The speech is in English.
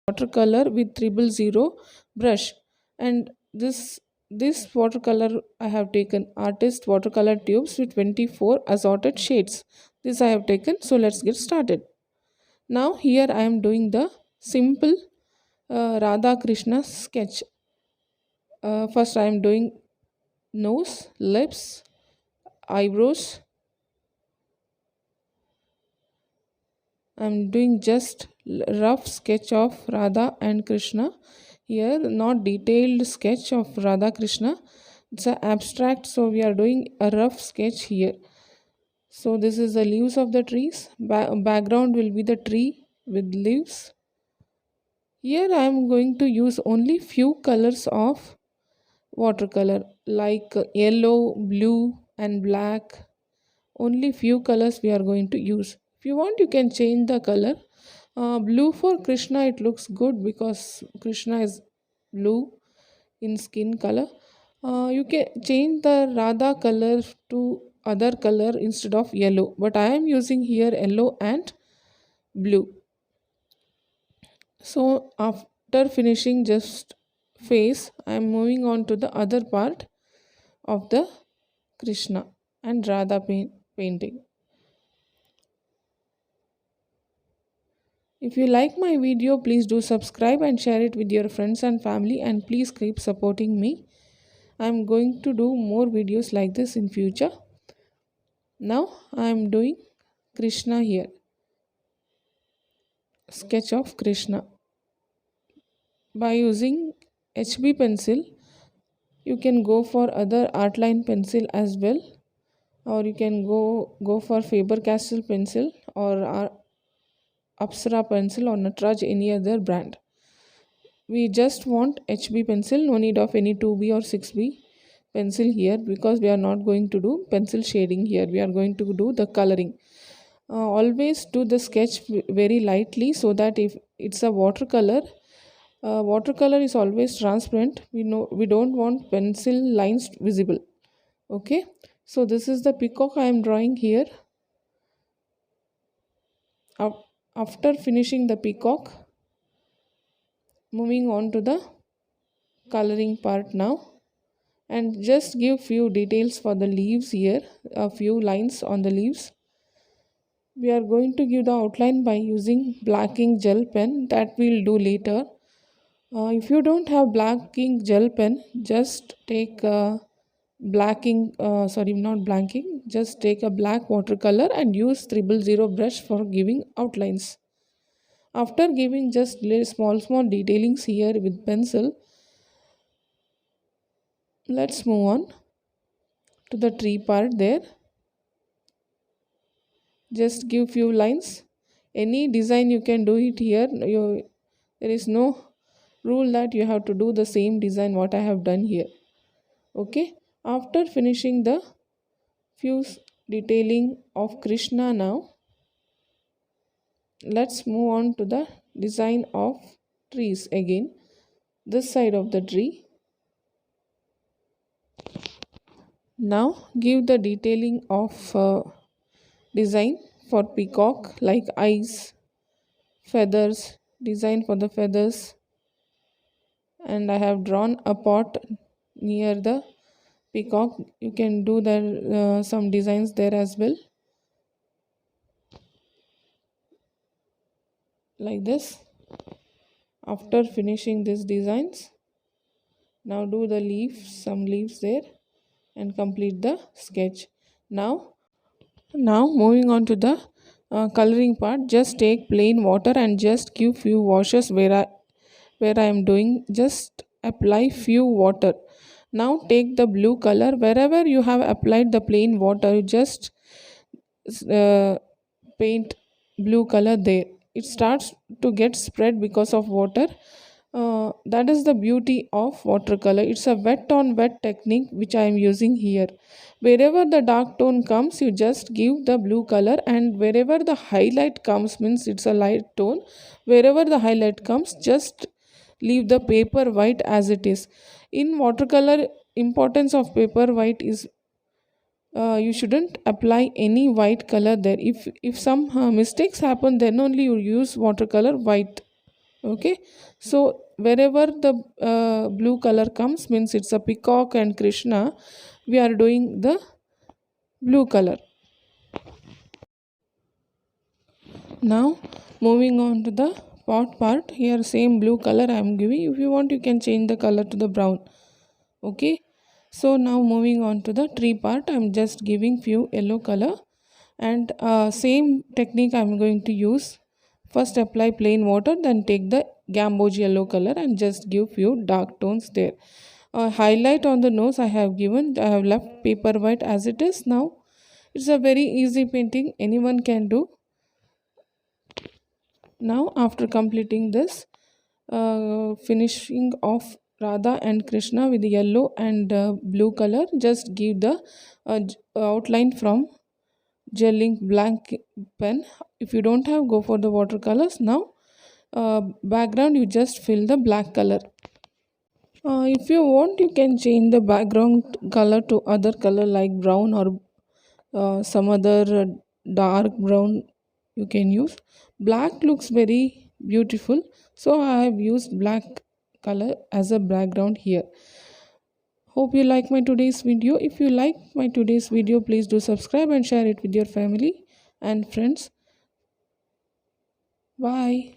watercolor with 000 brush. And this watercolor I have taken artist watercolor tubes with 24 assorted shades. This I have taken. So let's get started. Now here I am doing the simple Radha Krishna sketch. First I am doing nose, lips, eyebrows. I'm doing just rough sketch of Radha and Krishna here, not detailed sketch of Radha Krishna. It's an abstract, so we are doing a rough sketch here. So this is the leaves of the trees. Background will be the tree with leaves. Here I am going to use only few colors of watercolor like yellow, blue and black. Only few colors we are going to use. If you want, you can change the color. Blue for Krishna, it looks good because Krishna is blue in skin color. You can change the Radha color to other color instead of yellow, but I am using here yellow and blue. So after finishing just face, I am moving on to the other part of the Krishna and Radha painting. If you like my video, please do subscribe and share it with your friends and family, and please keep supporting me. I am going to do more videos like this in future. Now I am doing Krishna here. Sketch of Krishna. By using HB pencil, you can go for other Artline pencil as well, or you can go for Faber-Castell pencil or Apsara pencil or Natraj, any other brand. We just want HB pencil, no need of any 2B or 6B pencil here, because we are not going to do pencil shading here. We are going to do the coloring. Always do the sketch very lightly, so that if it's a watercolor, watercolor is always transparent. We don't want pencil lines visible. Okay, so this is the peacock I am drawing here. After finishing the peacock, moving on to the coloring part now, and just give few details for the leaves here, a few lines on the leaves. We are going to give the outline by using black ink gel pen, that we'll do later. If you don't have black ink gel pen, just take black ink, sorry, not black ink, just take a black watercolor and use 000 brush for giving outlines. After giving just small detailings here with pencil, let's move on to the tree part there. Just give few lines. Any design you can do it here. There is no rule that you have to do the same design what I have done here. Okay, after finishing the few detailing of Krishna, now let's move on to the design of trees again. This side of the tree. Now give the detailing of design for peacock, like eyes, feathers, design for the feathers, and I have drawn a pot near the peacock. You can do there some designs there as well, like this. After finishing these designs, now do the leaves, some leaves there, and complete the sketch. Now moving on to the coloring part, just take plain water and just give few washes where I am doing, just apply few water. Now take the blue color, wherever you have applied the plain water, you just uh, paint blue color there. It starts to get spread because of water. That is the beauty of watercolor. It's a wet on wet technique which I am using here. Wherever the dark tone comes, you just give the blue color, and wherever the highlight comes, means it's a light tone, wherever the highlight comes, just leave the paper white as it is. In watercolor, importance of paper white is you shouldn't apply any white color there. If some mistakes happen, then only you use watercolor white. Okay, so wherever the blue color comes means it's a peacock and Krishna, we are doing the blue color. Now moving on to the pot part, here same blue color I am giving. If you want you can change the color to the brown. Okay, so now moving on to the tree part, I'm just giving few yellow color, and same technique I'm going to use. First apply plain water, then take the gamboge yellow color and just give few dark tones there. Highlight on the nose I have given, I have left paper white as it is. Now it's a very easy painting, anyone can do. Now after completing this, finishing off Radha and Krishna with yellow and blue color, just give the outline from gelling blank pen. If you don't have, go for the watercolors. Now background you just fill the black color. If you want you can change the background color to other color like brown or some other dark brown you can use. Black looks very beautiful, so I have used black color as a background here. Hope you like my today's video. If you like my today's video, please do subscribe and share it with your family and friends. Bye.